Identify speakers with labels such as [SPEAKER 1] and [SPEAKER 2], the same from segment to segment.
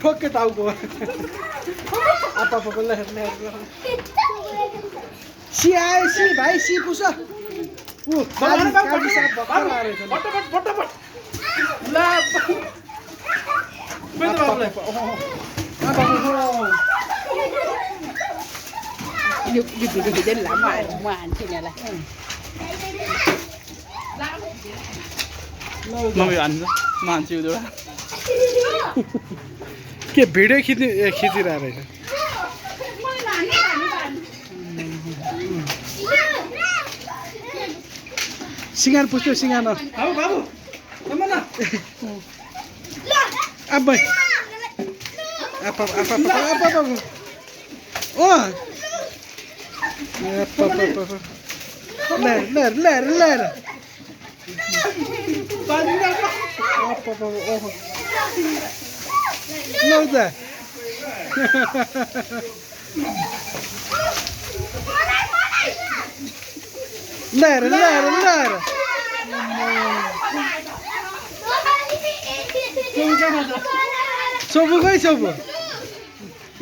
[SPEAKER 1] ठोक्के टाउको आप्पा ल सी आयो सी भाइ सी पुछ
[SPEAKER 2] Dục đến làm mà anh chị này là
[SPEAKER 3] mummy हान्छ मान्छे उदोडा
[SPEAKER 1] के भिडियो खिचिरहेको रहेछ सिँगार पुग्थ्यो सिँगार
[SPEAKER 3] बाबु
[SPEAKER 1] आप्पा ओ लेर लौ त लेर सोबु खै सोबु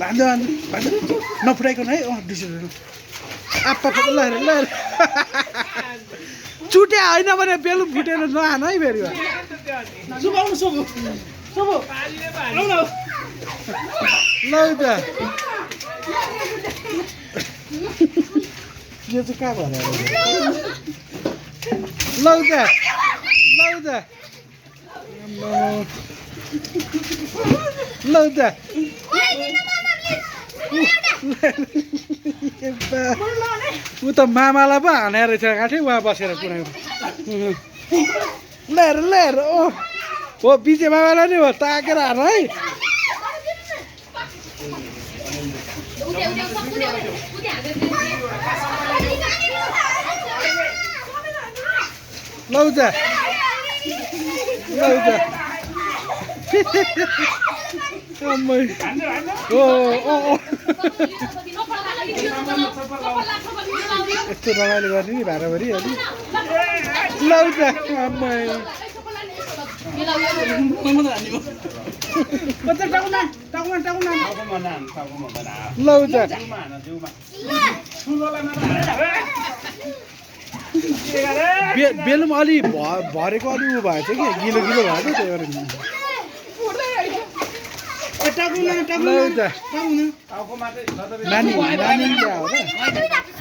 [SPEAKER 1] भान्दा नफुटाइकन है डिसिजन आप्पा लेर चुट्या होइन भने बेलु फुटेर नहान है फेरि लौ त यो चाहिँ कहाँ भएर लौ त ऊ त मामालाई पो हाने रहेछ काठै उहाँ बसेर कुराको लेर ओ हो बिचे मामालाई नि हो ताकेर हान है लौ त यस्तो रमाइलो गर्ने नि भाडाभरि अलि लौ त लौ त बेलुम अलि भरेको अलि उ भएछ कि गिलो भएछ त्यही भएर नानी ल्या हो र